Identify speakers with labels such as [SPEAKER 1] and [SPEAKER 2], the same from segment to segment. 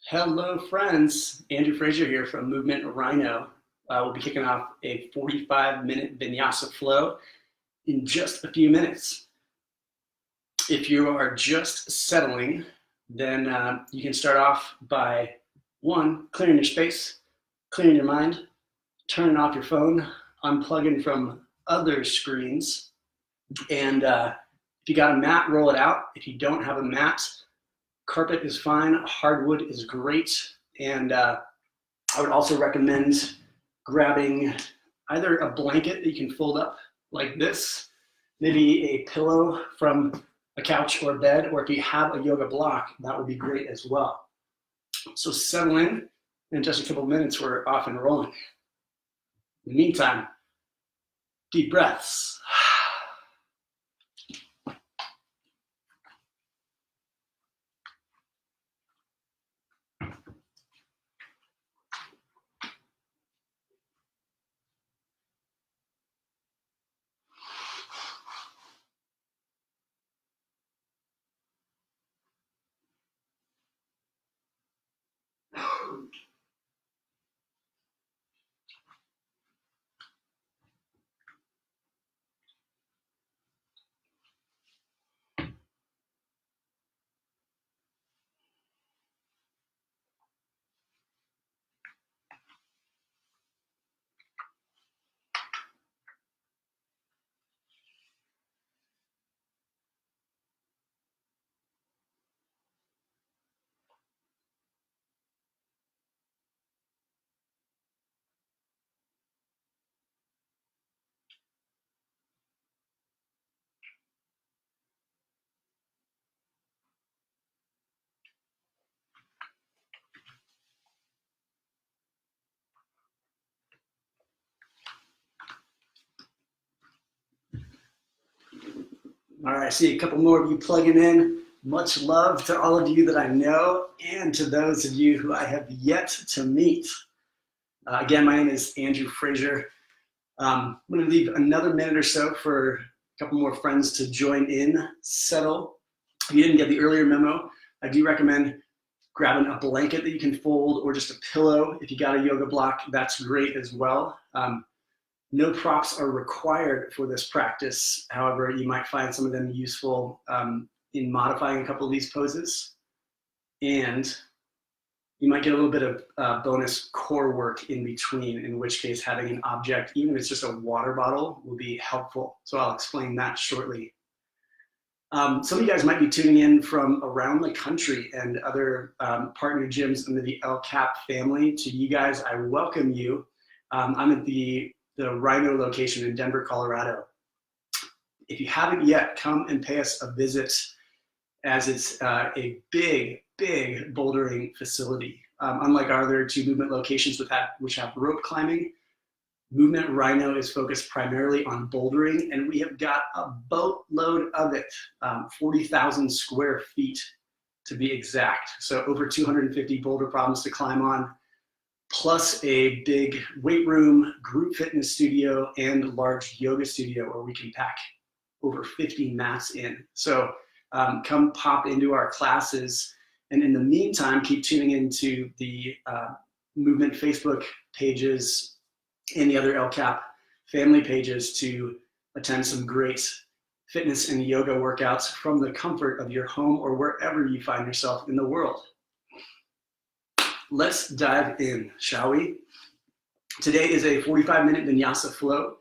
[SPEAKER 1] Hello, friends. Andrew Fraser here from Movement RiNo. We'll be kicking off a 45-minute Vinyasa flow in just a few minutes. If you are just settling, then you can start off by, one, clearing your space, clearing your mind, turning off your phone, unplugging from other screens, and if you got a mat, roll it out. If you don't have a mat, carpet is fine, hardwood is great, and I would also recommend grabbing either a blanket that you can fold up like this, maybe a pillow from a couch or bed, or if you have a yoga block, that would be great as well. So settle in just a couple of minutes, we're off and rolling. In the meantime, deep breaths. All right, I see a couple more of you plugging in. Much love to all of you that I know and to those of you who I have yet to meet. Again, my name is Andrew Fraser. I'm going to leave another minute or so for a couple more friends to join in, settle. If you didn't get the earlier memo, I do recommend grabbing a blanket that you can fold or just a pillow. If you got a yoga block, that's great as well. No props are required for this practice. However, you might find some of them useful in modifying a couple of these poses. And you might get a little bit of bonus core work in between, in which case having an object, even if it's just a water bottle, will be helpful. So I'll explain that shortly. Some of you guys might be tuning in from around the country and other partner gyms under the LCAP family. To you guys, I welcome you. I'm at the RiNo location in Denver, Colorado. If you haven't yet, come and pay us a visit, as it's a big bouldering facility. Unlike our other two movement locations which have rope climbing, Movement RiNo is focused primarily on bouldering, and we have got a boatload of it, 40,000 square feet to be exact. So over 250 boulder problems to climb on, plus a big weight room, group fitness studio, and large yoga studio where we can pack over 50 mats in. So come pop into our classes. And in the meantime, keep tuning into the Movement Facebook pages and the other LCAP family pages to attend some great fitness and yoga workouts from the comfort of your home or wherever you find yourself in the world. Let's dive in, shall we? Today is a 45-minute Vinyasa flow.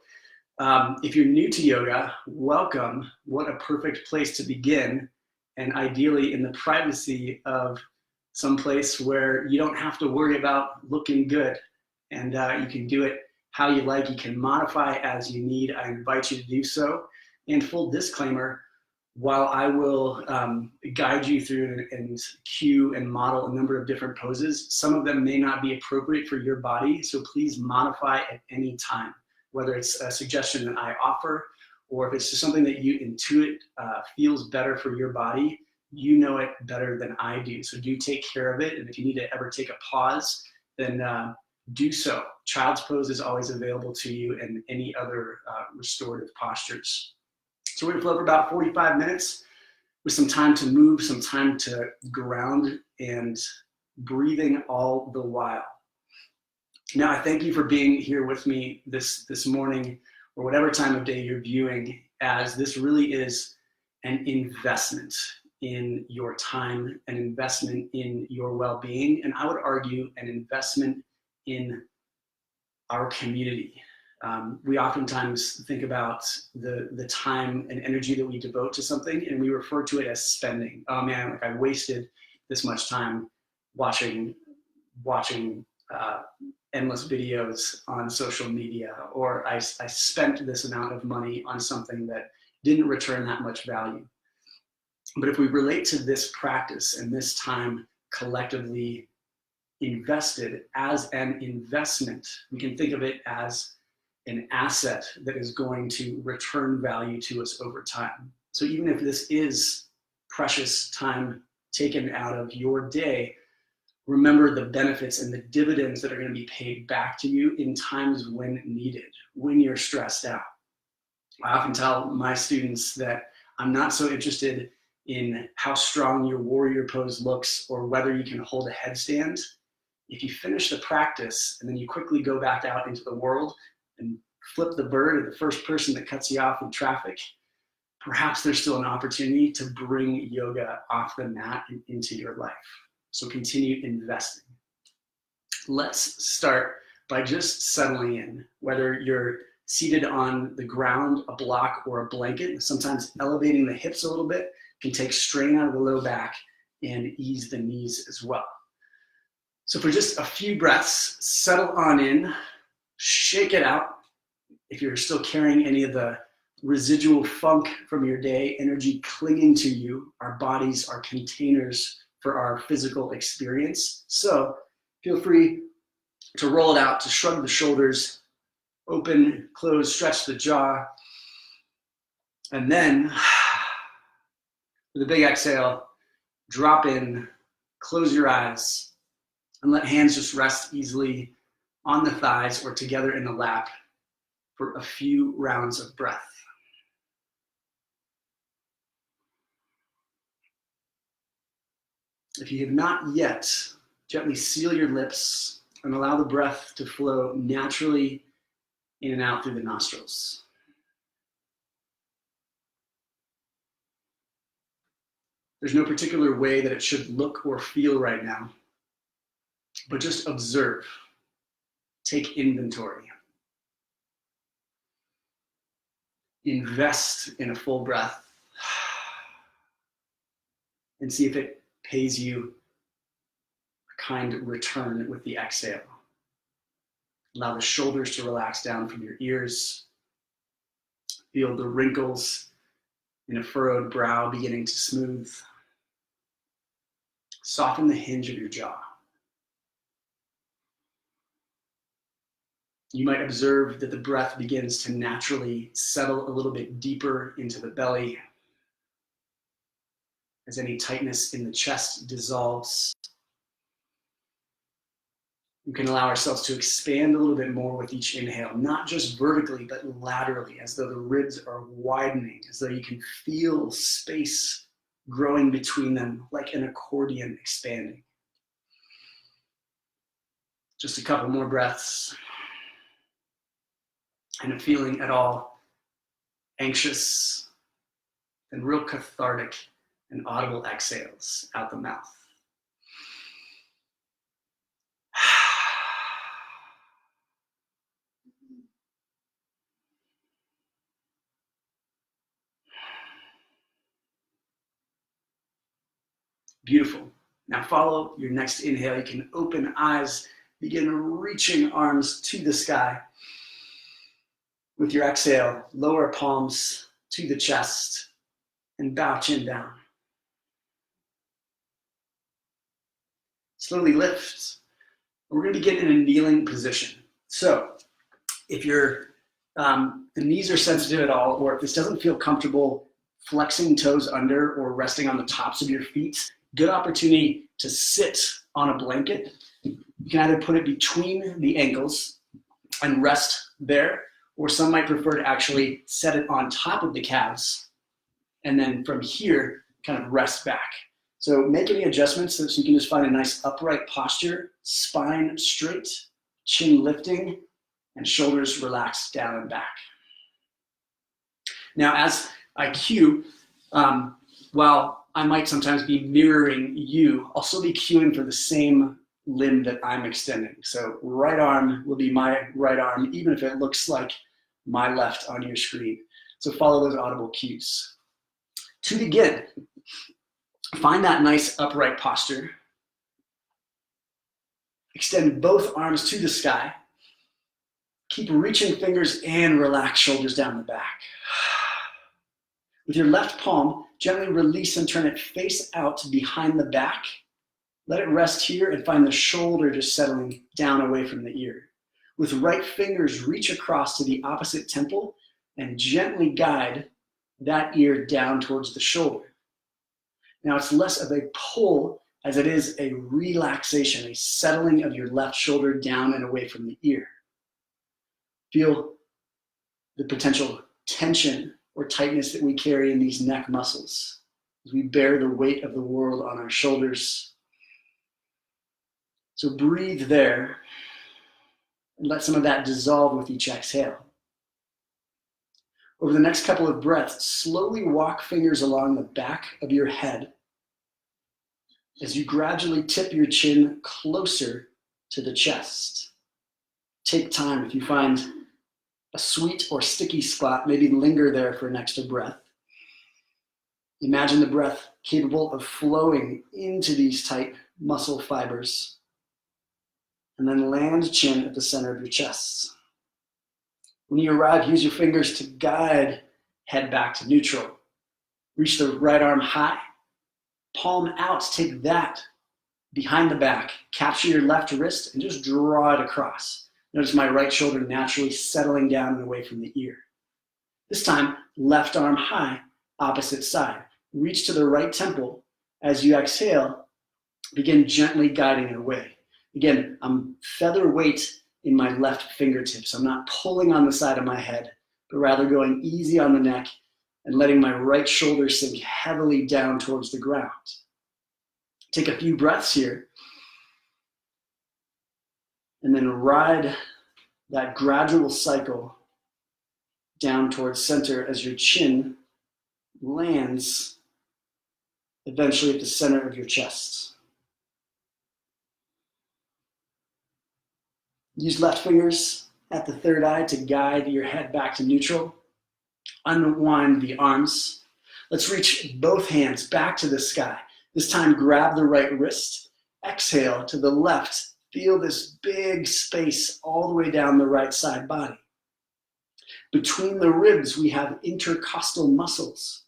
[SPEAKER 1] If you're new to yoga, welcome. What a perfect place to begin, and ideally in the privacy of some place where you don't have to worry about looking good, and you can do it how you like. You can modify as you need. I invite you to do so. And full disclaimer, while I will guide you through and cue and model a number of different poses, some of them may not be appropriate for your body, so please modify at any time, whether it's a suggestion that I offer, or if it's just something that you intuit feels better for your body. You know it better than I do, so do take care of it, and if you need to ever take a pause, then do so. Child's pose is always available to you, and any other restorative postures. So we're gonna flow for about 45 minutes with some time to move, some time to ground and breathing all the while. Now, I thank you for being here with me this morning, or whatever time of day you're viewing, as this really is an investment in your time, an investment in your well-being, and I would argue an investment in our community. We oftentimes think about the time and energy that we devote to something, and we refer to it as spending. Oh man, like I wasted this much time watching endless videos on social media, or I spent this amount of money on something that didn't return that much value. But if we relate to this practice and this time collectively invested as an investment, we can think of it as an asset that is going to return value to us over time. So even if this is precious time taken out of your day, remember the benefits and the dividends that are going to be paid back to you in times when needed, when you're stressed out. I often tell my students that I'm not so interested in how strong your warrior pose looks or whether you can hold a headstand. If you finish the practice and then you quickly go back out into the world and flip the bird at the first person that cuts you off in traffic, perhaps there's still an opportunity to bring yoga off the mat and into your life. So continue investing. Let's start by just settling in, whether you're seated on the ground, a block, or a blanket. Sometimes elevating the hips a little bit can take strain out of the low back and ease the knees as well. So for just a few breaths, settle on in, shake it out. If you're still carrying any of the residual funk from your day, energy clinging to you, our bodies are containers for our physical experience. So feel free to roll it out, to shrug the shoulders, open, close, stretch the jaw. And then with a big exhale, drop in, close your eyes, and let hands just rest easily on the thighs or together in the lap for a few rounds of breath. If you have not yet, gently seal your lips and allow the breath to flow naturally in and out through the nostrils. There's no particular way that it should look or feel right now, but just observe, take inventory. Invest in a full breath and see if it pays you a kind return with the exhale. Allow the shoulders to relax down from your ears. Feel the wrinkles in a furrowed brow beginning to smooth. Soften the hinge of your jaw. You might observe that the breath begins to naturally settle a little bit deeper into the belly as any tightness in the chest dissolves. We can allow ourselves to expand a little bit more with each inhale, not just vertically, but laterally, as though the ribs are widening, as though you can feel space growing between them, like an accordion expanding. Just a couple more breaths. And a feeling at all anxious and real cathartic and audible exhales out the mouth. Beautiful. Now follow your next inhale. You can open eyes, begin reaching arms to the sky. With your exhale, lower palms to the chest and bow chin down. Slowly lift. We're going to begin in a kneeling position. So if the knees are sensitive at all, or if this doesn't feel comfortable flexing toes under or resting on the tops of your feet, good opportunity to sit on a blanket. You can either put it between the ankles and rest there, or some might prefer to actually set it on top of the calves and then from here kind of rest back. So make any adjustments so you can just find a nice upright posture, spine straight, chin lifting, and shoulders relaxed down and back. Now, as I cue, while I might sometimes be mirroring you, I'll still be cueing for the same limb that I'm extending. So right arm will be my right arm, even if it looks like my left on your screen. So follow those audible cues. To begin, find that nice upright posture. Extend both arms to the sky. Keep reaching fingers and relax shoulders down the back. With your left palm, gently release and turn it face out behind the back. Let it rest here and find the shoulder just settling down away from the ear. With right fingers, reach across to the opposite temple and gently guide that ear down towards the shoulder. Now it's less of a pull as it is a relaxation, a settling of your left shoulder down and away from the ear. Feel the potential tension or tightness that we carry in these neck muscles as we bear the weight of the world on our shoulders. So breathe there and let some of that dissolve with each exhale. Over the next couple of breaths, slowly walk fingers along the back of your head as you gradually tip your chin closer to the chest. Take time. If you find a sweet or sticky spot, maybe linger there for an extra breath. Imagine the breath capable of flowing into these tight muscle fibers. And then land chin at the center of your chest. When you arrive, use your fingers to guide head back to neutral. Reach the right arm high, palm out, take that behind the back. Capture your left wrist and just draw it across. Notice my right shoulder naturally settling down and away from the ear. This time, left arm high, opposite side. Reach to the right temple. As you exhale, begin gently guiding it away. Again, I'm featherweight in my left fingertips. I'm not pulling on the side of my head, but rather going easy on the neck and letting my right shoulder sink heavily down towards the ground. Take a few breaths here. And then ride that gradual cycle down towards center as your chin lands eventually at the center of your chest. Use left fingers at the third eye to guide your head back to neutral. Unwind the arms. Let's reach both hands back to the sky. This time, grab the right wrist. Exhale to the left. Feel this big space all the way down the right side body. Between the ribs, we have intercostal muscles.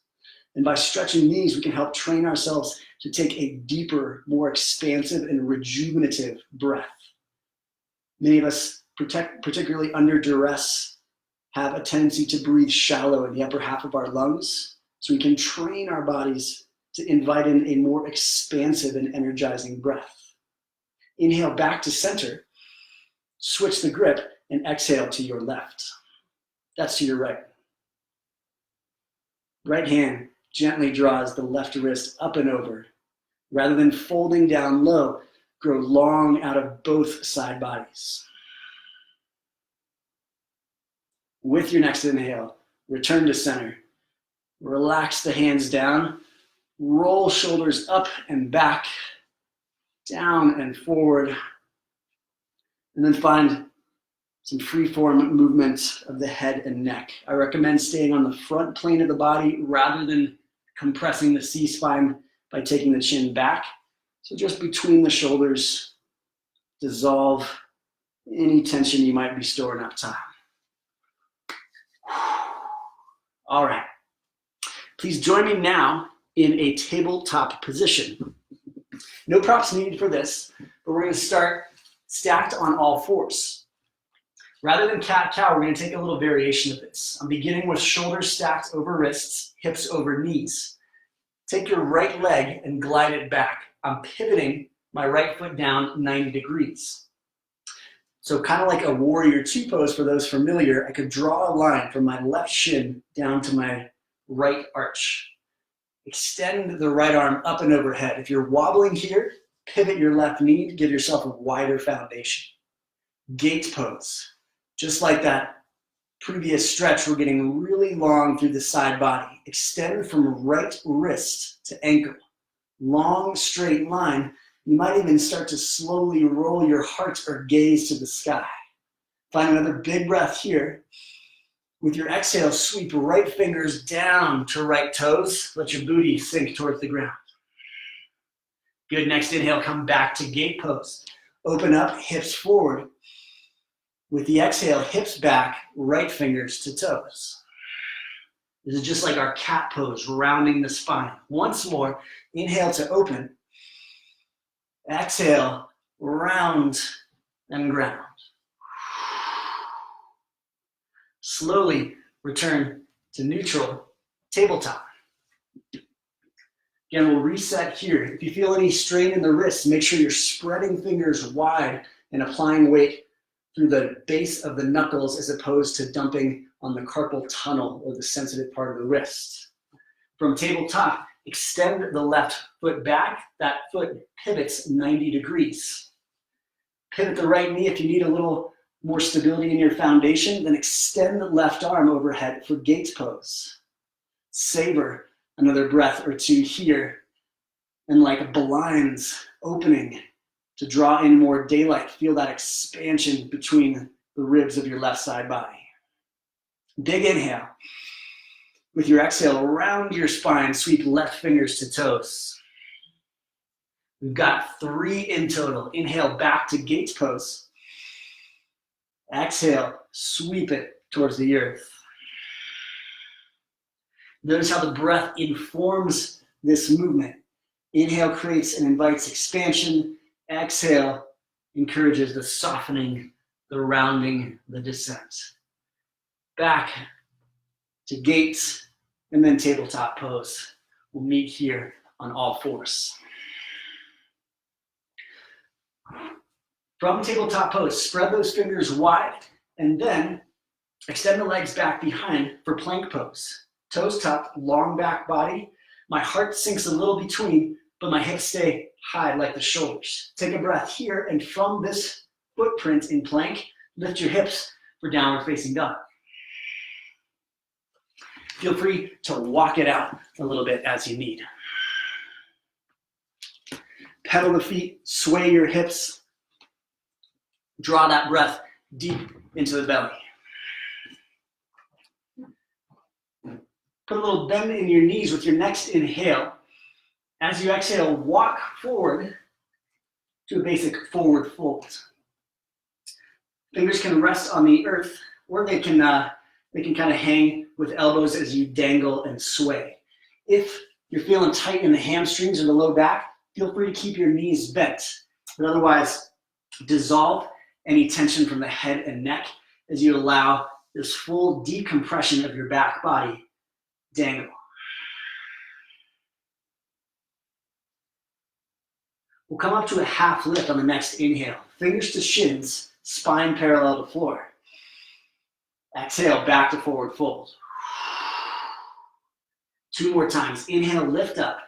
[SPEAKER 1] And by stretching these, we can help train ourselves to take a deeper, more expansive and rejuvenative breath. Many of us, particularly under duress, have a tendency to breathe shallow in the upper half of our lungs. So we can train our bodies to invite in a more expansive and energizing breath. Inhale back to center, switch the grip, and exhale to your left. That's to your right. Right hand gently draws the left wrist up and over. Rather than folding down low, grow long out of both side bodies. With your next inhale, return to center. Relax the hands down, roll shoulders up and back, down and forward, and then find some free-form movement of the head and neck. I recommend staying on the front plane of the body rather than compressing the C-spine by taking the chin back. So just between the shoulders, dissolve any tension you might be storing up top. All right. Please join me now in a tabletop position. No props needed for this, but we're going to start stacked on all fours. Rather than cat-cow, we're going to take a little variation of this. I'm beginning with shoulders stacked over wrists, hips over knees. Take your right leg and glide it back. I'm pivoting my right foot down 90 degrees. So kind of like a warrior two pose for those familiar, I could draw a line from my left shin down to my right arch. Extend the right arm up and overhead. If you're wobbling here, pivot your left knee to give yourself a wider foundation. Gate pose. Just like that previous stretch, we're getting really long through the side body. Extend from right wrist to ankle. Long, straight line. You might even start to slowly roll your heart or gaze to the sky. Find another big breath here. With your exhale, sweep right fingers down to right toes. Let your booty sink towards the ground. Good, next inhale, come back to gate pose. Open up, hips forward. With the exhale, hips back, right fingers to toes. This is just like our cat pose, rounding the spine. Once more, inhale to open. Exhale, round and ground. Slowly return to neutral, tabletop. Again, we'll reset here. If you feel any strain in the wrists, make sure you're spreading fingers wide and applying weight through the base of the knuckles as opposed to dumping on the carpal tunnel or the sensitive part of the wrist. From tabletop, extend the left foot back. That foot pivots 90 degrees. Pivot the right knee if you need a little more stability in your foundation, then extend the left arm overhead for gate pose. Savor another breath or two here, and like blinds opening to draw in more daylight, feel that expansion between the ribs of your left side body. Big inhale. With your exhale, round your spine, sweep left fingers to toes. We've got 3 in total. Inhale back to gate pose. Exhale, sweep it towards the earth. Notice how the breath informs this movement. Inhale creates and invites expansion. Exhale encourages the softening, the rounding, the descent. Back to gates and then tabletop pose. We'll meet here on all fours. From tabletop pose, spread those fingers wide and then extend the legs back behind for plank pose. Toes tucked, long back body. My heart sinks a little between, but my hips stay high like the shoulders. Take a breath here, and from this footprint in plank, lift your hips for downward facing dog. Feel free to walk it out a little bit as you need. Pedal the feet, sway your hips. Draw that breath deep into the belly. Put a little bend in your knees with your next inhale. As you exhale, walk forward to a basic forward fold. Fingers can rest on the earth, or they can kind of hang with elbows as you dangle and sway. If you're feeling tight in the hamstrings or the low back, feel free to keep your knees bent, but otherwise dissolve any tension from the head and neck as you allow this full decompression of your back body dangle. We'll come up to a half lift on the next inhale. Fingers to shins, spine parallel to floor. Exhale, back to forward fold. 2 more times. Inhale, lift up.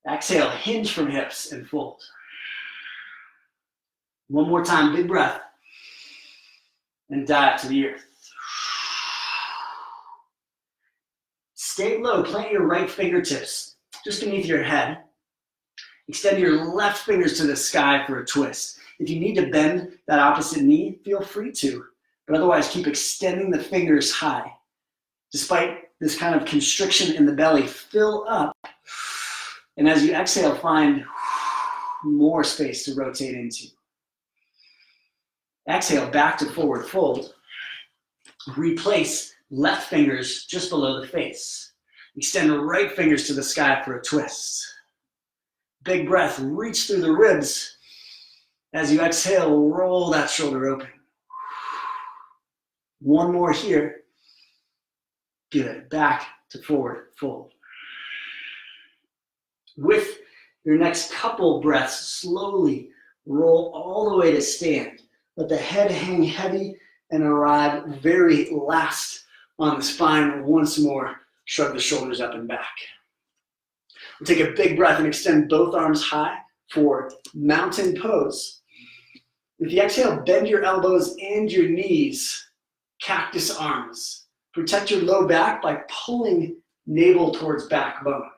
[SPEAKER 1] Exhale, hinge from hips and fold. 1 more time, big breath. And dive to the earth. Stay low, plant your right fingertips just beneath your head. Extend your left fingers to the sky for a twist. If you need to bend that opposite knee, feel free to, but otherwise keep extending the fingers high. Despite this kind of constriction in the belly, fill up, and as you exhale, find more space to rotate into. Exhale, back to forward fold. Replace left fingers just below the face. Extend the right fingers to the sky for a twist. Big breath, reach through the ribs. As you exhale, roll that shoulder open. 1 more here. Good, back to forward fold. With your next couple breaths, slowly roll all the way to stand. Let the head hang heavy and arrive very last on the spine once more Shrug the shoulders up and back. We'll take a big breath and extend both arms high for mountain pose. With the exhale, bend your elbows and your knees, cactus arms. Protect your low back by pulling navel towards backbone.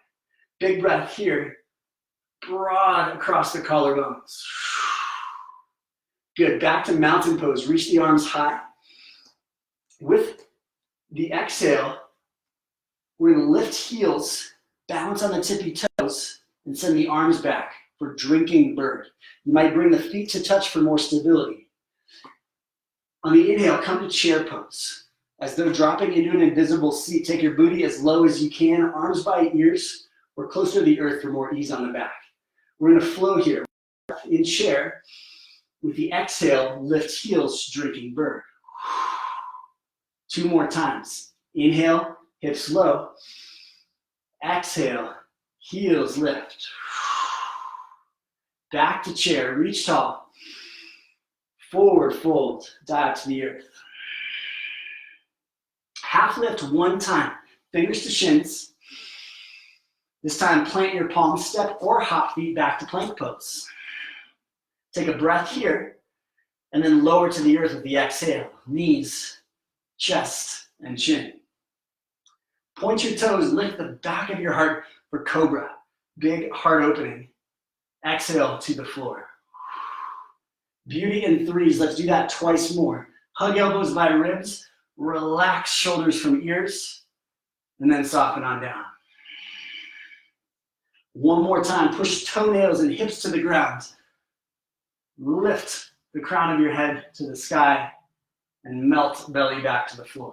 [SPEAKER 1] Big breath here, broad across the collarbones. Good, back to mountain pose. Reach the arms high. With the exhale, we're gonna lift heels, balance on the tippy toes, and send the arms back for drinking bird. You might bring the feet to touch for more stability. On the inhale, come to chair pose. As though dropping into an invisible seat, take your booty as low as you can, arms by ears, or closer to the earth for more ease on the back. We're gonna flow here. In chair, with the exhale, lift heels, drinking bird. 2 more times. Inhale, hips low. Exhale, heels lift. Back to chair, reach tall. Forward fold, dive to the earth. Half lift 1 time, fingers to shins. This time, plant your palm, step or hop feet back to plank pose. Take a breath here, and then lower to the earth with the exhale. Knees, chest, and chin. Point your toes, lift the back of your heart for cobra. Big heart opening. Exhale to the floor. Beauty in 3s, let's do that twice more. Hug elbows by ribs, relax shoulders from ears, and then soften on down. 1 more time, push toenails and hips to the ground. Lift the crown of your head to the sky and melt belly back to the floor.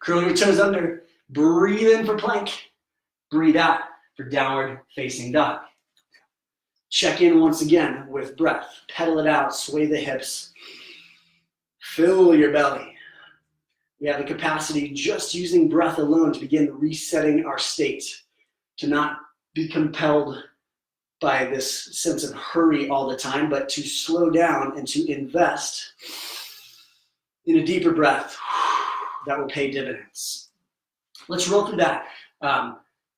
[SPEAKER 1] Curl your toes under, breathe in for plank, breathe out for downward facing dog. Check in once again with breath. Pedal it out, sway the hips. Fill your belly. We have the capacity, just using breath alone, to begin resetting our state, to not be compelled by this sense of hurry all the time, but to slow down and to invest in a deeper breath that will pay dividends. Let's roll through that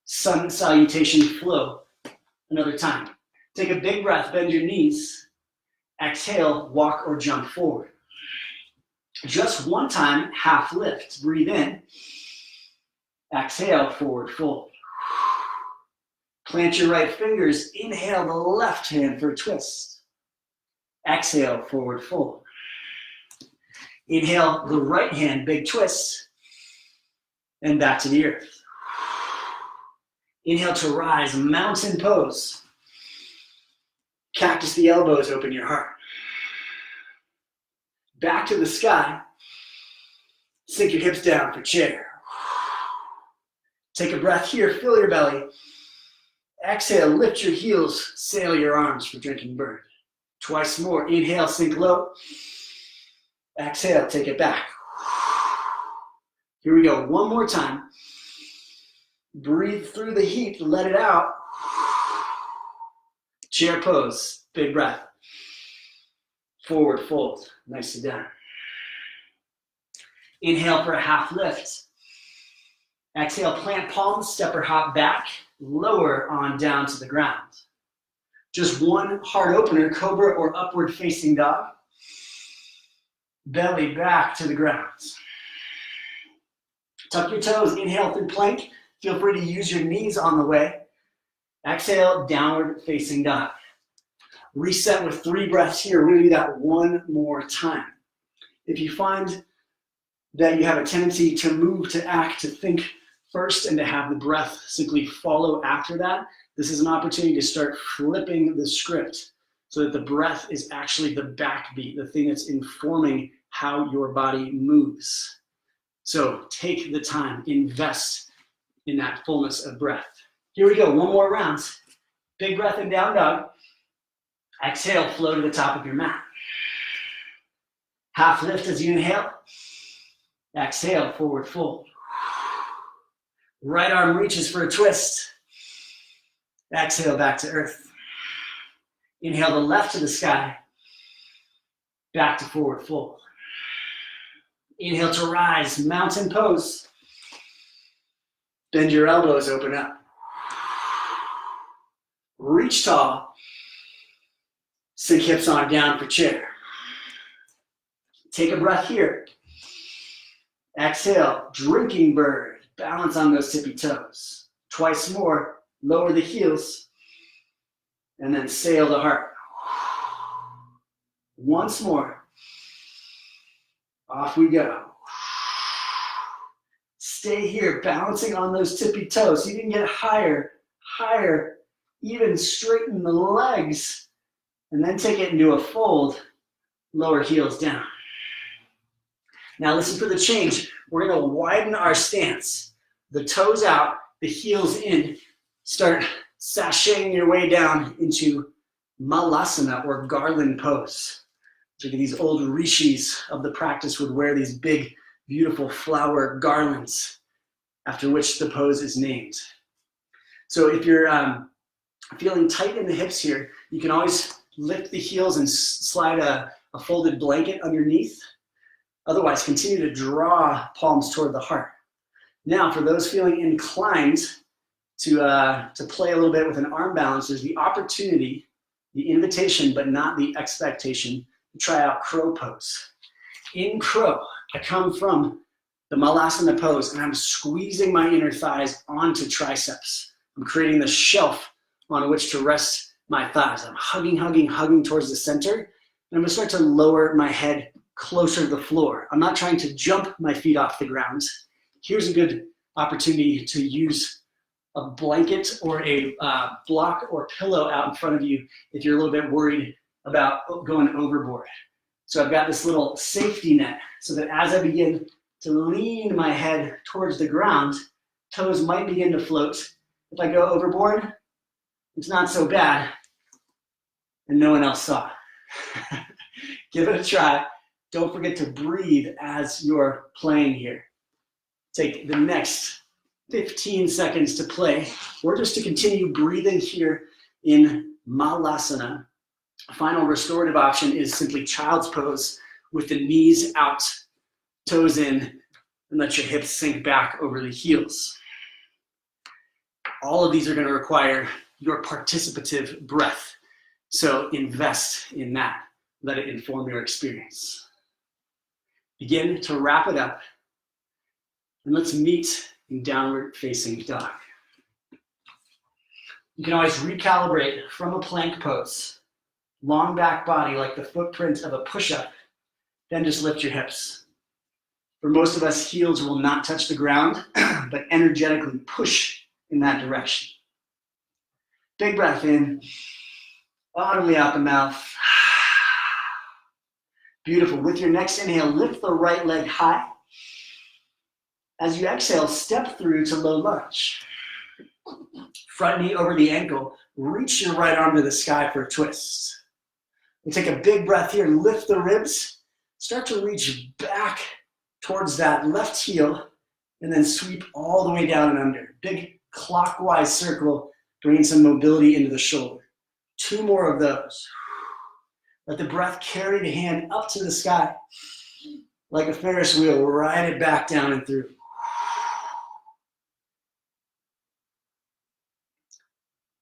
[SPEAKER 1] sun salutation flow another time. Take a big breath, bend your knees. Exhale, walk or jump forward. Just 1 time, half lift. Breathe in. Exhale, forward fold. Plant your right fingers. Inhale the left hand for a twist. Exhale, forward fold. Inhale the right hand, big twist. And back to the earth. Inhale to rise, mountain pose. Cactus the elbows, open your heart. Back to the sky. Sink your hips down for chair. Take a breath here, fill your belly. Exhale, lift your heels, sail your arms for drinking bird. Twice more. Inhale, sink low. Exhale, take it back. Here we go. 1 more time. Breathe through the heat, let it out. Chair pose, big breath. Forward fold, nicely done. Inhale for a half lift. Exhale, plant palms, step or hop back, lower on down to the ground. Just 1 heart opener, cobra or upward facing dog. Belly back to the ground. Tuck your toes, inhale through plank. Feel free to use your knees on the way. Exhale, downward facing dog. Reset with 3 breaths here. We're gonna do that 1 more time. If you find that you have a tendency to move, to act, to think first, and to have the breath simply follow after that, this is an opportunity to start flipping the script so that the breath is actually the backbeat, the thing that's informing how your body moves. So take the time, invest in that fullness of breath. Here we go, 1 more round. Big breath in down dog. Exhale, flow to the top of your mat. Half lift as you inhale. Exhale, forward fold. Right arm reaches for a twist. Exhale, back to earth. Inhale the left to the sky. Back to forward fold. Inhale to rise, mountain pose. Bend your elbows, open up. Reach tall. Sink hips on down for chair. Take a breath here. Exhale, drinking bird. Balance on those tippy toes. Twice more, lower the heels. And then sail to heart. Once more. Off we go. Stay here, balancing on those tippy toes. So you can get higher, higher, even straighten the legs. And then take it into a fold, lower heels down. Now listen for the change. We're gonna widen our stance. The toes out, the heels in. Start sashaying your way down into Malasana or garland pose. Look at these old rishis of the practice would wear these big, beautiful flower garlands, after which the pose is named. So if you're feeling tight in the hips here, you can always lift the heels and slide a folded blanket underneath. Otherwise, continue to draw palms toward the heart. Now, for those feeling inclined to play a little bit with an arm balance, there's the opportunity, the invitation, but not the expectation, to try out crow pose. In crow, I come from the Malasana pose and I'm squeezing my inner thighs onto triceps. I'm creating the shelf on which to rest my thighs. I'm hugging, hugging, hugging towards the center. And I'm gonna start to lower my head closer to the floor. I'm not trying to jump my feet off the ground. Here's a good opportunity to use a blanket or a block or pillow out in front of you if you're a little bit worried about going overboard. So I've got this little safety net so that as I begin to lean my head towards the ground, toes might begin to float. If I go overboard, it's not so bad and no one else saw. Give it a try. Don't forget to breathe as you're playing here. Take the next 15 seconds to play, or just to continue breathing here in Malasana. Final restorative option is simply child's pose with the knees out, toes in, and let your hips sink back over the heels. All of these are going to require your participative breath. So invest in that. Let it inform your experience. Begin to wrap it up. And let's meet in downward facing dog. You can always recalibrate from a plank pose. Long back body like the footprint of a push-up. Then just lift your hips. For most of us, heels will not touch the ground, but energetically push in that direction. Big breath in, audibly out the mouth. Beautiful. With your next inhale, lift the right leg high. As you exhale, step through to low lunge. Front knee over the ankle. Reach your right arm to the sky for a twist. And take a big breath here. Lift the ribs. Start to reach back towards that left heel and then sweep all the way down and under. Big clockwise circle, bringing some mobility into the shoulder. 2 more of those. Let the breath carry the hand up to the sky. Like a Ferris wheel, ride it back down and through.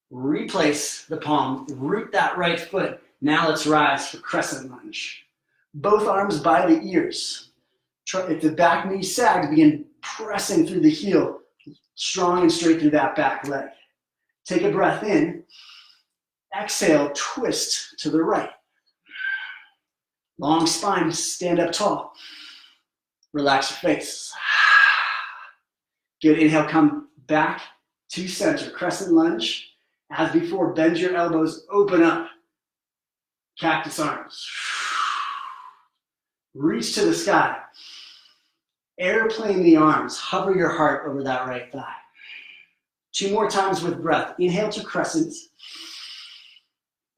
[SPEAKER 1] Replace the palm, root that right foot. Now let's rise for Crescent Lunge. Both arms by the ears. If the back knee sags, begin pressing through the heel, strong and straight through that back leg. Take a breath in. Exhale, twist to the right. Long spine, stand up tall. Relax your face. Good, inhale, come back to center. Crescent lunge. As before, bend your elbows, open up. Cactus arms. Reach to the sky. Airplane the arms. Hover your heart over that right thigh. 2 more times with breath. Inhale to crescent.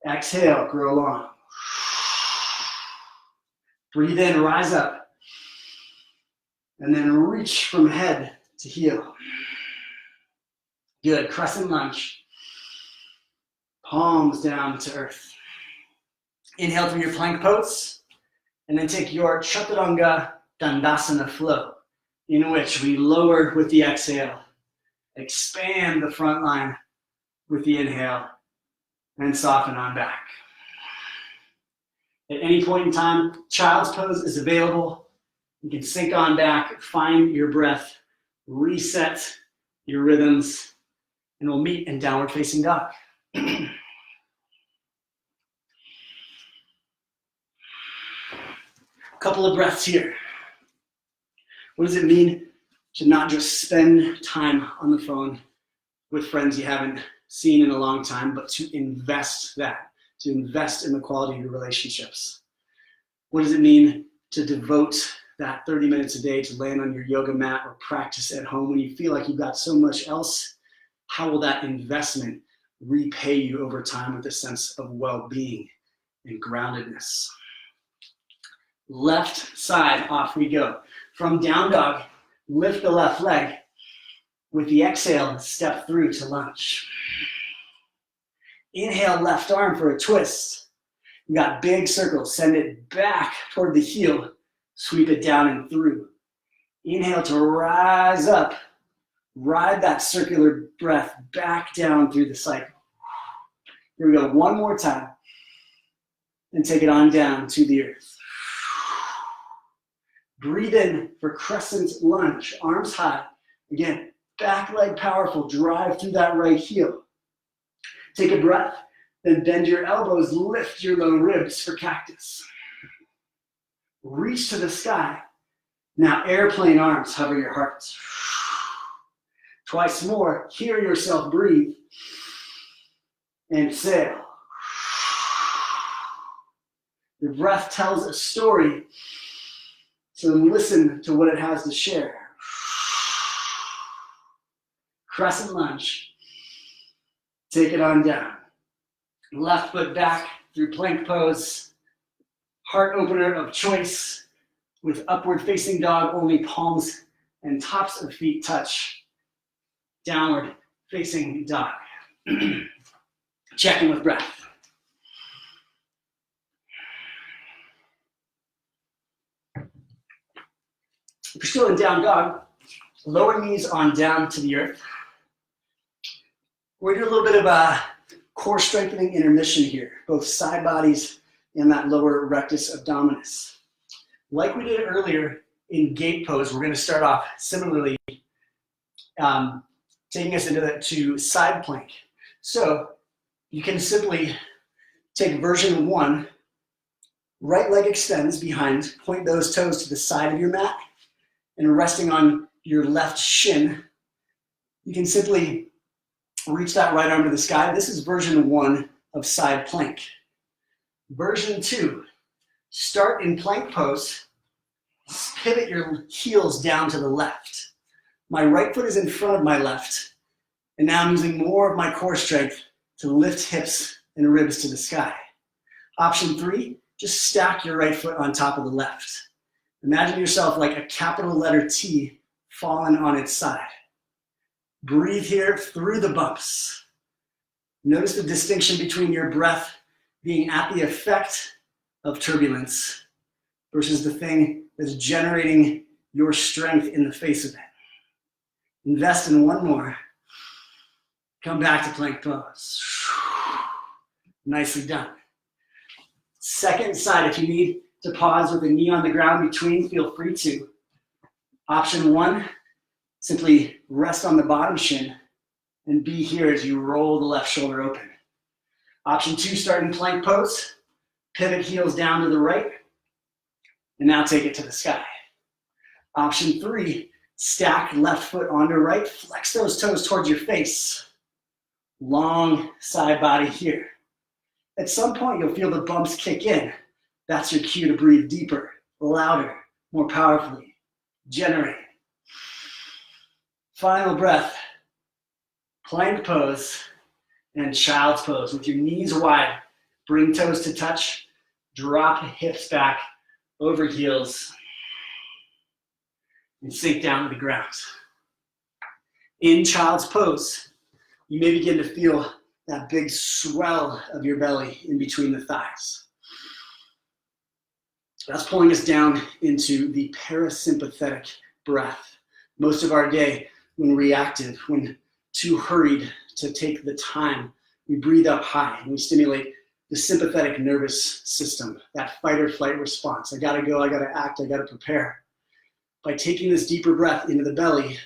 [SPEAKER 1] Exhale, grow long. Breathe in, rise up. And then reach from head to heel. Good, crescent lunge. Palms down to earth. Inhale from your plank pose. And then take your Chaturanga Dandasana flow, in which we lower with the exhale Expand the front line with the inhale and soften on back. At any point in time, child's pose is available. You can sink on back, find your breath, reset your rhythms, and we'll meet in downward facing dog. Couple of breaths here. What does it mean to not just spend time on the phone with friends you haven't seen in a long time, but to invest that, to invest in the quality of your relationships? What does it mean to devote that 30 minutes a day to land on your yoga mat or practice at home when you feel like you've got so much else? How will that investment repay you over time with a sense of well-being and groundedness? Left side, off we go. From down dog, lift the left leg. With the exhale, step through to lunge. Inhale, left arm for a twist. You got big circles. Send it back toward the heel. Sweep it down and through. Inhale to rise up. Ride that circular breath back down through the cycle. Here we go, one more time. And take it on down to the earth. Breathe in for Crescent Lunge, arms high. Again, back leg powerful, drive through that right heel. Take a breath, then bend your elbows, lift your low ribs for cactus. Reach to the sky. Now airplane arms, hover your heart. Twice more, hear yourself breathe. And exhale. Your breath tells a story, so listen to what it has to share. Crescent lunge. Take it on down. Left foot back through plank pose. Heart opener of choice with upward facing dog, only palms and tops of feet touch. Downward facing dog. Check in with breath. If you're still in down dog, lower knees on down to the earth. We're doing a little bit of a core strengthening intermission here, both side bodies and that lower rectus abdominis. Like we did earlier in gate pose, we're going to start off similarly, taking us to side plank. So you can simply take version 1, right leg extends behind, point those toes to the side of your mat, and resting on your left shin, you can simply reach that right arm to the sky. This is version 1 of side plank. Version 2, start in plank pose, pivot your heels down to the left. My right foot is in front of my left, and now I'm using more of my core strength to lift hips and ribs to the sky. Option 3, just stack your right foot on top of the left. Imagine yourself like a capital letter T fallen on its side. Breathe here through the bumps. Notice the distinction between your breath being at the effect of turbulence versus the thing that's generating your strength in the face of it. Invest in one more. Come back to plank pose. Nicely done. Second side, if you need to pause with a knee on the ground between, feel free to. Option 1, simply rest on the bottom shin and be here as you roll the left shoulder open. Option 2, start in plank pose, pivot heels down to the right, and now take it to the sky. Option 3, stack left foot onto right, flex those toes towards your face. Long side body here. At some point, you'll feel the bumps kick in. That's your cue to breathe deeper, louder, more powerfully. Generate. Final breath. Plank pose and child's pose. With your knees wide, bring toes to touch, drop hips back over heels, and sink down to the ground. In child's pose, you may begin to feel that big swell of your belly in between the thighs. That's pulling us down into the parasympathetic breath. Most of our day, when reactive, when too hurried to take the time. We breathe up high and we stimulate the sympathetic nervous system, that fight or flight response. I gotta go, I gotta act, I gotta prepare. By taking this deeper breath into the belly,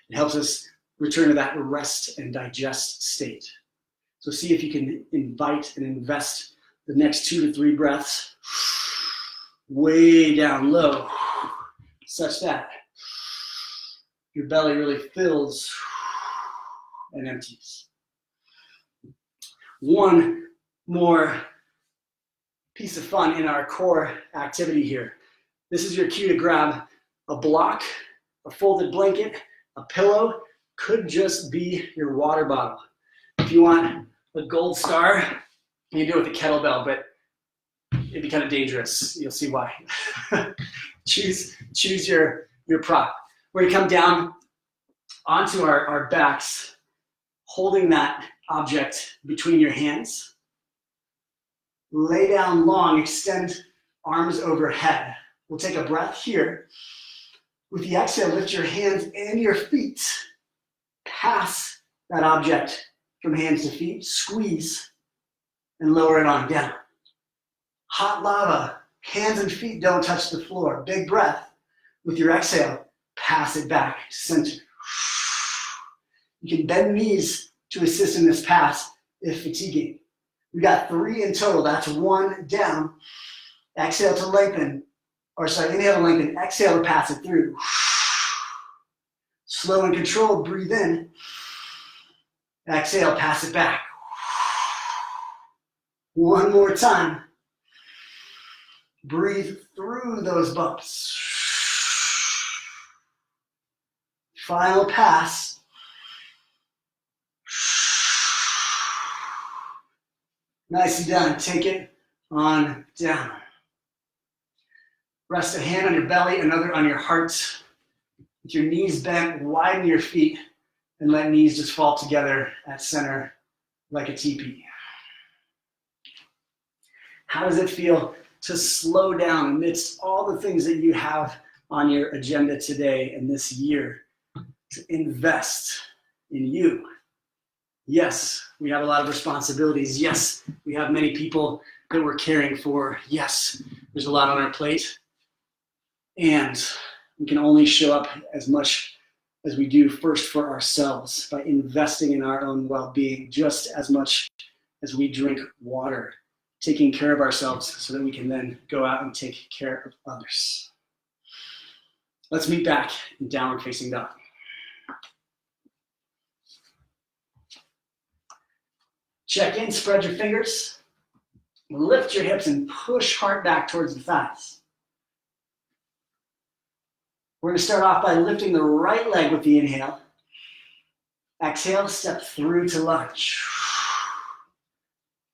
[SPEAKER 1] it helps us return to that rest and digest state. So see if you can invite and invest the next 2 to 3 breaths way down low, such that your belly really fills and empties. One more piece of fun in our core activity here. This is your cue to grab a block, a folded blanket, a pillow, could just be your water bottle. If you want a gold star, you can do it with a kettlebell, but it'd be kind of dangerous. You'll see why. choose your prop. We're gonna come down onto our backs, holding that object between your hands. Lay down long, extend arms overhead. We'll take a breath here. With the exhale, lift your hands and your feet. Pass that object from hands to feet, squeeze, and lower it on down. Hot lava, hands and feet don't touch the floor. Big breath. With your exhale, pass it back to center. You can bend knees to assist in this pass if fatiguing. We got 3 in total. That's 1 down. Exhale to lengthen, inhale to lengthen, exhale to pass it through. Slow and controlled, breathe in. Exhale, pass it back. 1 more time. Breathe through those bumps. Final pass. Nicely done. Take it on down. Rest a hand on your belly, another on your heart. With your knees bent, widen your feet, and let knees just fall together at center like a teepee. How does it feel to slow down amidst all the things that you have on your agenda today and this year, to invest in you? Yes, we have a lot of responsibilities. Yes, we have many people that we're caring for. Yes, there's a lot on our plate. And we can only show up as much as we do first for ourselves by investing in our own well-being just as much as we drink water, taking care of ourselves so that we can then go out and take care of others. Let's meet back in downward facing dog. Check in, spread your fingers, lift your hips and push heart back towards the thighs. We're going to start off by lifting the right leg with the inhale. Exhale, step through to lunge.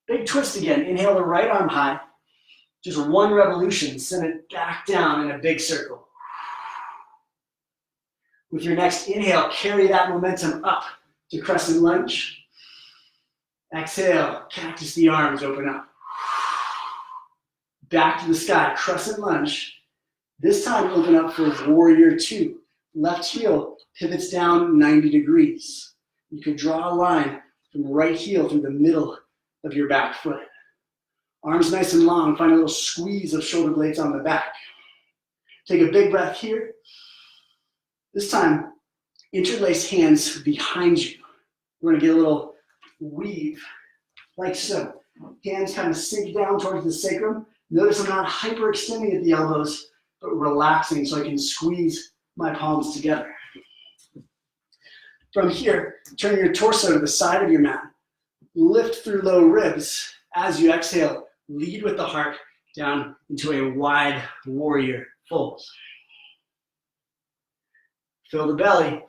[SPEAKER 1] Big twist again. Inhale the right arm high. Just 1 revolution. Send it back down in a big circle. With your next inhale, carry that momentum up to Crescent Lunge. Exhale, cactus the arms, open up. Back to the sky, Crescent Lunge. This time open up for Warrior 2. Left heel pivots down 90 degrees. You could draw a line from right heel through the middle of your back foot. Arms nice and long, find a little squeeze of shoulder blades on the back. Take a big breath here. This time, interlace hands behind you. We're gonna get a little weave, like so. Hands kind of sink down towards the sacrum. Notice I'm not hyperextending at the elbows, but relaxing so I can squeeze my palms together. From here, turn your torso to the side of your mat. Lift through low ribs. As you exhale, lead with the heart down into a wide warrior fold. Fill the belly,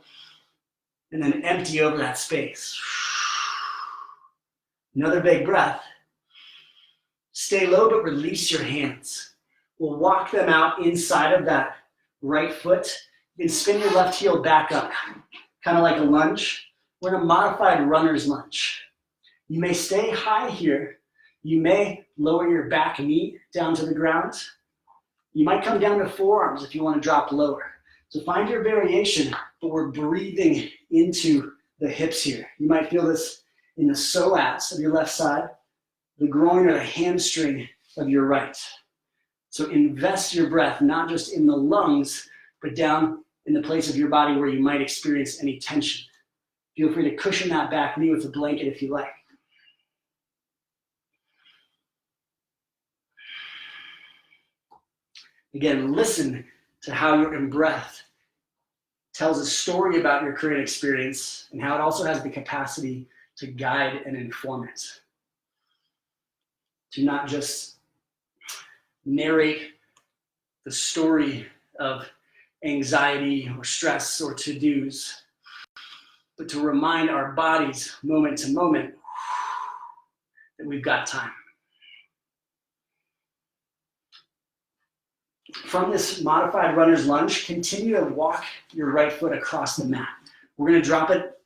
[SPEAKER 1] and then empty over that space. Another big breath. Stay low, but release your hands. We'll walk them out inside of that right foot. You can spin your left heel back up, kind of like a lunge. We're in a modified runner's lunge. You may stay high here. You may lower your back knee down to the ground. You might come down to forearms if you want to drop lower. So find your variation, but we're breathing into the hips here. You might feel this in the psoas of your left side, the groin or the hamstring of your right. So invest your breath, not just in the lungs, but down in the place of your body where you might experience any tension. Feel free to cushion that back knee with a blanket if you like. Again, listen to how your breath tells a story about your current experience and how it also has the capacity to guide and inform it. To not just narrate the story of anxiety or stress or to-dos, but to remind our bodies moment to moment that we've got time. From this modified runner's lunge, continue to walk your right foot across the mat. We're going to drop it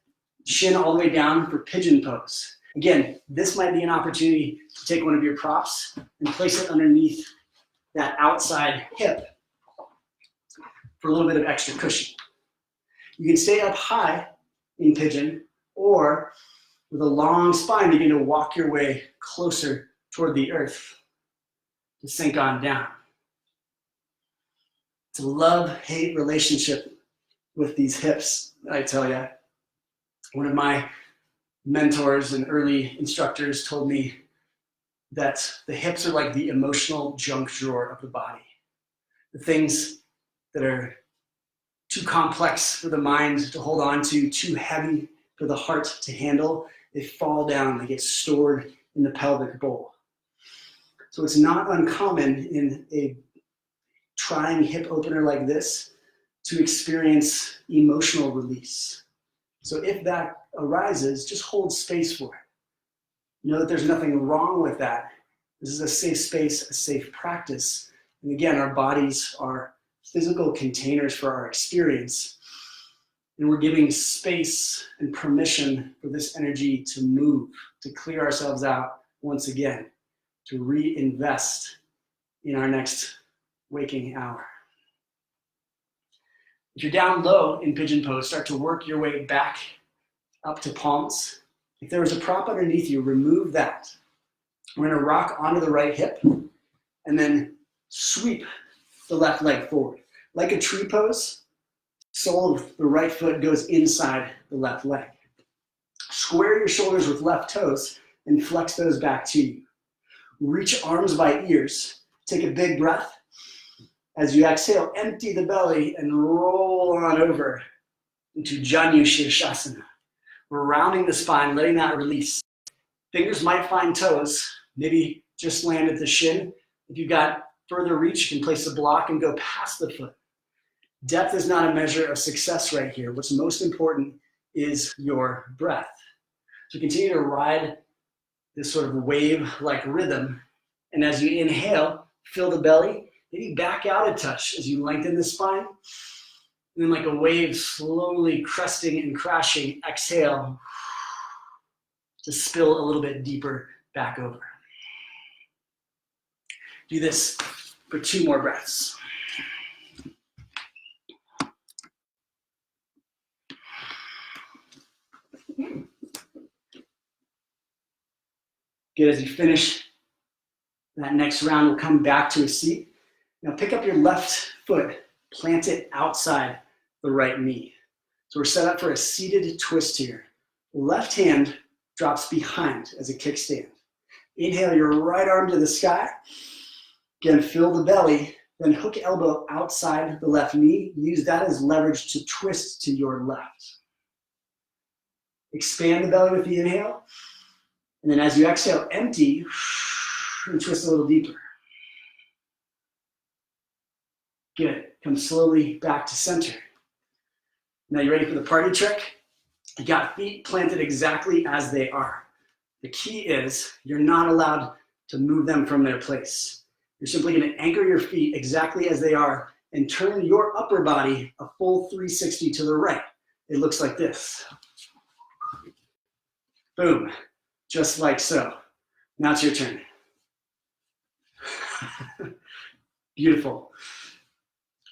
[SPEAKER 1] shin all the way down for pigeon pose. Again, this might be an opportunity to take one of your props and place it underneath that outside hip for a little bit of extra cushion. You can stay up high in pigeon, or with a long spine, begin to walk your way closer toward the earth to sink on down. It's a love-hate relationship with these hips, I tell you. One of my mentors and early instructors told me that the hips are like the emotional junk drawer of the body. The things that are too complex for the mind to hold on to, too heavy for the heart to handle, they fall down, they get stored in the pelvic bowl. So it's not uncommon in a trying hip opener like this to experience emotional release. So if that arises, just hold space for it. Know that there's nothing wrong with that. This is a safe space, a safe practice. And again, our bodies are physical containers for our experience. And we're giving space and permission for this energy to move, to clear ourselves out once again, to reinvest in our next waking hour. If you're down low in pigeon pose, start to work your way back up to palms. If there was a prop underneath you, remove that. We're going to rock onto the right hip and then sweep the left leg forward. Like a tree pose, sole of the right foot goes inside the left leg. Square your shoulders with left toes and flex those back to you. Reach arms by ears. Take a big breath. As you exhale, empty the belly and roll on over into Janu Shirshasana. We're rounding the spine, letting that release. Fingers might find toes, maybe just land at the shin. If you've got further reach, you can place a block and go past the foot. Depth is not a measure of success right here. What's most important is your breath. So continue to ride this sort of wave-like rhythm. And as you inhale, fill the belly, maybe back out a touch as you lengthen the spine. And then like a wave slowly cresting and crashing, exhale to spill a little bit deeper back over. Do this for 2 more breaths. Good, as you finish that next round, we'll come back to a seat. Now pick up your left foot, plant it outside the right knee. So we're set up for a seated twist here. Left hand drops behind as a kickstand. Inhale your right arm to the sky. Again, fill the belly, then hook elbow outside the left knee. Use that as leverage to twist to your left. Expand the belly with the inhale. And then as you exhale, empty and twist a little deeper. Good. Come slowly back to center. Now you ready for the party trick? You got feet planted exactly as they are. The key is you're not allowed to move them from their place. You're simply going to anchor your feet exactly as they are and turn your upper body a full 360 to the right. It looks like this. Boom. Just like so. Now it's your turn. Beautiful.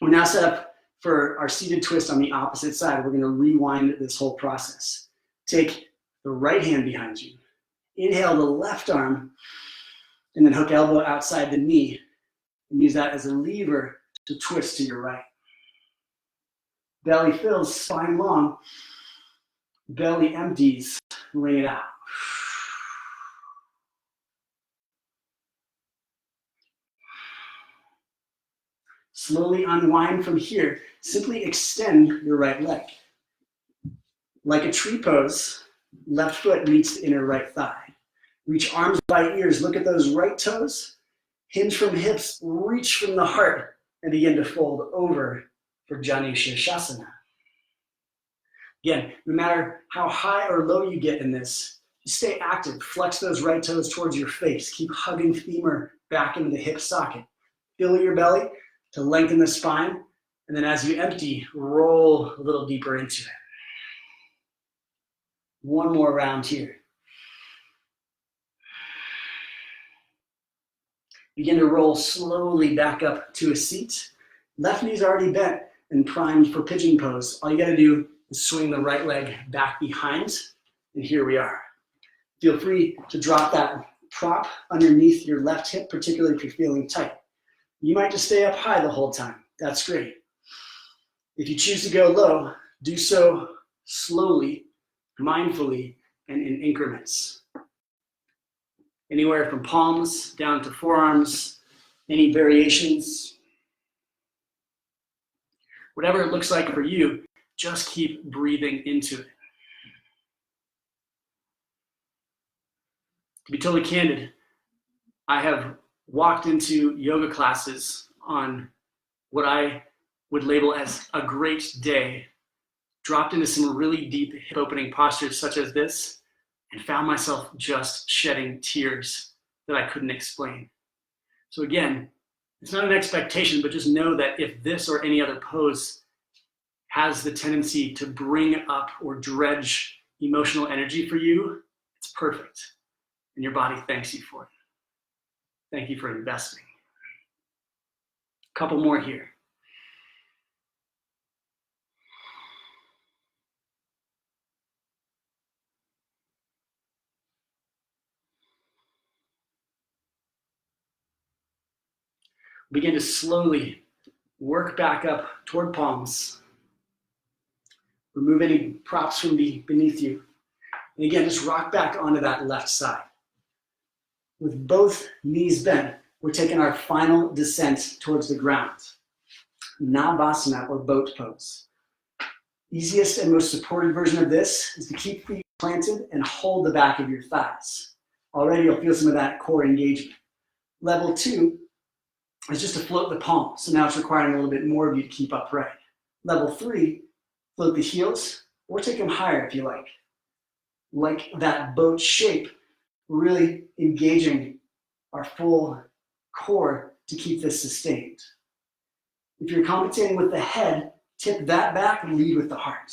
[SPEAKER 1] We're now set up For our seated twist on the opposite side, we're going to rewind this whole process. Take the right hand behind you. Inhale the left arm, and then hook elbow outside the knee, and use that as a lever to twist to your right. Belly fills, spine long. Belly empties, ring it out. Slowly unwind from here. Simply extend your right leg. Like a tree pose, left foot meets the inner right thigh. Reach arms by ears. Look at those right toes. Hinge from hips. Reach from the heart and begin to fold over for Janu Shirshasana. Again, no matter how high or low you get in this, stay active. Flex those right toes towards your face. Keep hugging femur back into the hip socket. Fill your belly to lengthen the spine. And then as you empty, roll a little deeper into it. One more round here. Begin to roll slowly back up to a seat. Left knee's already bent and primed for pigeon pose. All you gotta do is swing the right leg back behind, and here we are. Feel free to drop that prop underneath your left hip, particularly if you're feeling tight. You might just stay up high the whole time. That's great. If you choose to go low, do so slowly, mindfully, and in increments. Anywhere from palms down to forearms, any variations. Whatever it looks like for you, just keep breathing into it. To be totally candid, I have walked into yoga classes on what I would label as a great day, dropped into some really deep hip opening postures such as this, and found myself just shedding tears that I couldn't explain. So again, it's not an expectation, but just know that if this or any other pose has the tendency to bring up or dredge emotional energy for you, it's perfect. And your body thanks you for it. Thank you for investing. A couple more here. Begin to slowly work back up toward palms. Remove any props from beneath you. And again, just rock back onto that left side. With both knees bent, we're taking our final descent towards the ground. Navasana, or boat pose. Easiest and most supported version of this is to keep feet planted and hold the back of your thighs. Already you'll feel some of that core engagement. Level 2 is just to float the palms. So now it's requiring a little bit more of you to keep upright. Level 3, float the heels, or take them higher if you like. Like that boat shape, really engaging our full core to keep this sustained. If you're compensating with the head, tip that back and lead with the heart.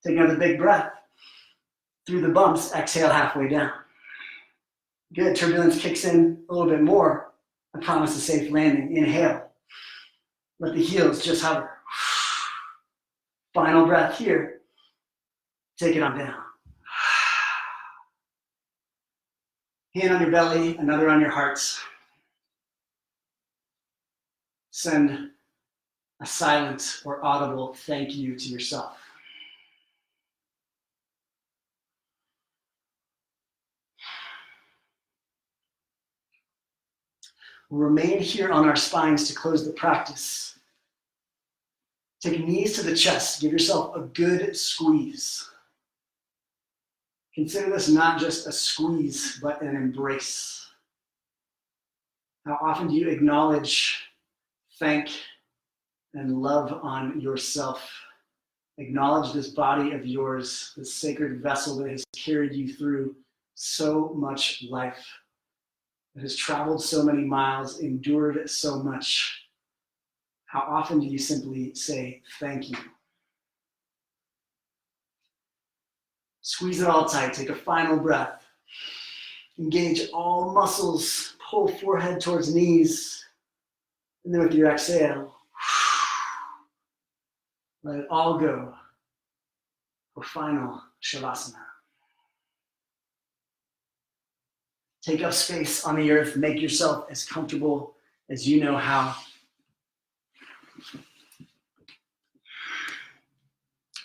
[SPEAKER 1] Take another big breath. Through the bumps, exhale halfway down. Good, turbulence kicks in a little bit more. I promise a safe landing. Inhale. Let the heels just hover. Final breath here. Take it on down. Hand on your belly, another on your heart. Send a silent or audible thank you to yourself. Remain here on our spines to close the practice. Take knees to the chest. Give yourself a good squeeze. Consider this not just a squeeze, but an embrace. How often do you acknowledge, thank, and love on yourself? Acknowledge this body of yours, this sacred vessel that has carried you through so much life, that has traveled so many miles, endured so much. How often do you simply say thank you? Squeeze it all tight. Take a final breath. Engage all muscles. Pull forehead towards knees. And then with your exhale, Let it all go for final Shavasana. Take up space on the earth. Make yourself as comfortable as you know how.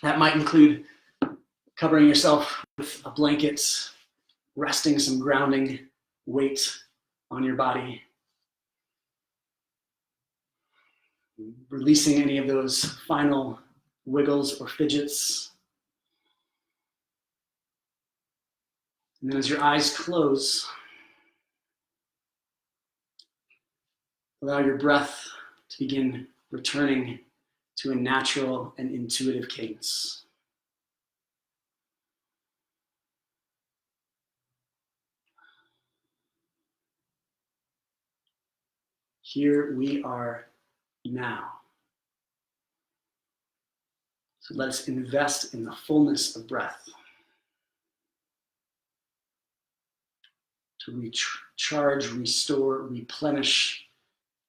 [SPEAKER 1] That might include covering yourself with a blanket, resting some grounding weight on your body, releasing any of those final wiggles or fidgets. And then as your eyes close, allow your breath to begin returning to a natural and intuitive cadence. Here we are now. So let us invest in the fullness of breath to recharge, restore, replenish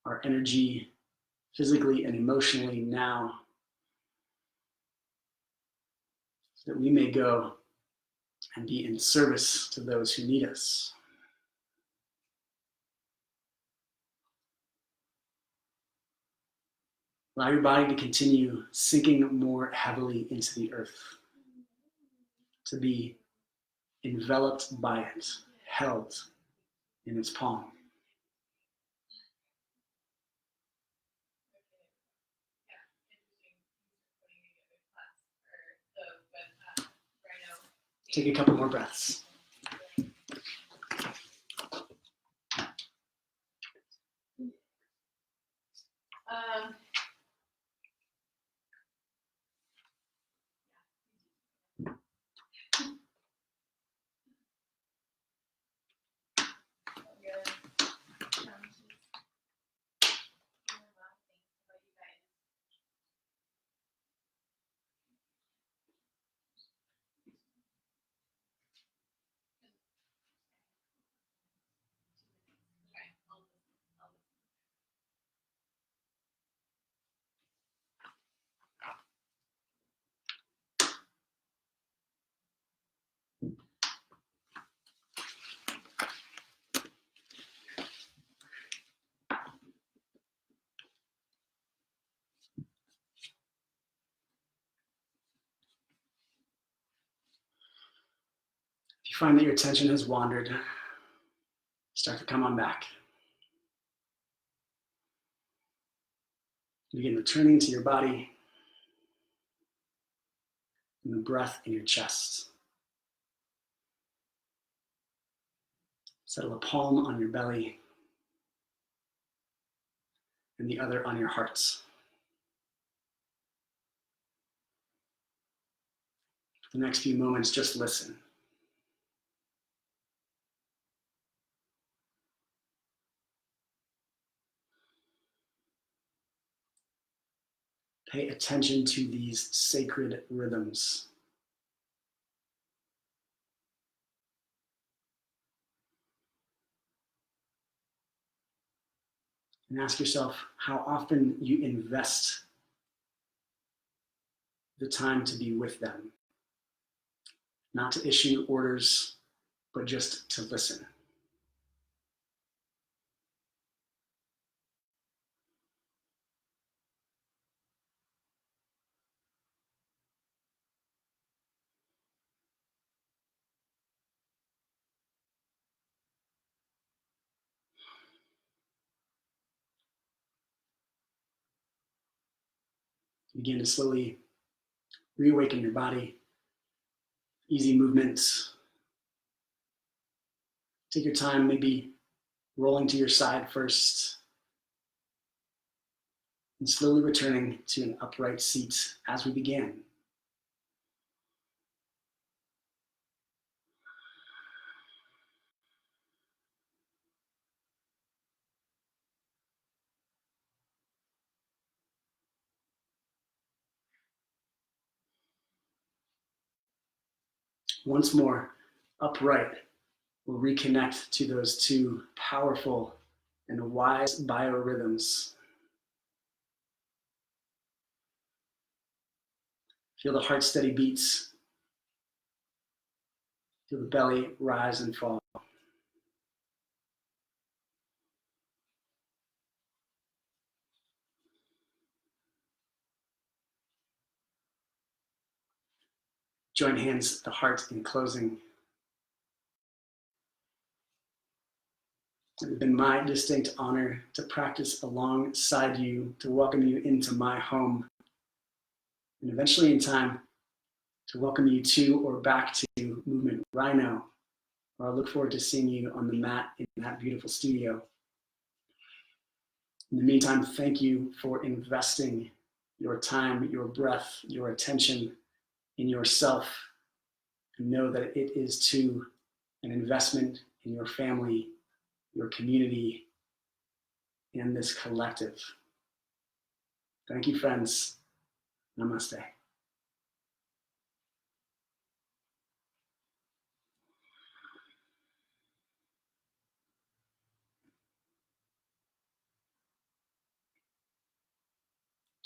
[SPEAKER 1] our energy physically and emotionally now, so that we may go and be in service to those who need us. Allow your body to continue sinking more heavily into the earth, to be enveloped by it, held in its palm. Take a couple more breaths. If you find that your attention has wandered, start to come on back. Begin returning to your body and the breath in your chest. Settle a palm on your belly and the other on your heart. For the next few moments, just listen. Pay attention to these sacred rhythms. And ask yourself how often you invest the time to be with them. Not to issue orders, but just to listen. Begin to slowly reawaken your body. Easy movements. Take your time, maybe rolling to your side first, and slowly returning to an upright seat as we began. Once more, upright, we'll reconnect to those two powerful and wise biorhythms. Feel the heart steady beats. Feel the belly rise and fall. Join hands at the heart in closing. It has been my distinct honor to practice alongside you, to welcome you into my home, and eventually in time, to welcome you to or back to Movement RiNo, where I look forward to seeing you on the mat in that beautiful studio. In the meantime, thank you for investing your time, your breath, your attention in yourself, and know that it is too an investment in your family, your community, and this collective. Thank you, friends. Namaste.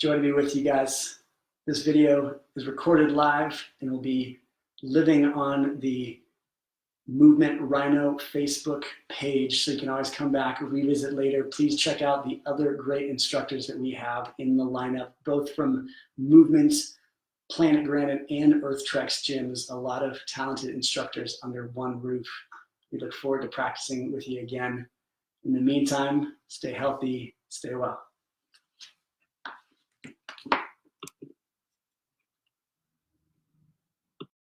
[SPEAKER 1] Joy to be with you guys. This video is recorded live and will be living on the Movement RiNo Facebook page, so you can always come back and revisit later. Please check out the other great instructors that we have in the lineup, both from Movement, Planet Granite, and Earth Treks gyms. A lot of talented instructors under one roof. We look forward to practicing with you again. In the meantime, stay healthy, stay well.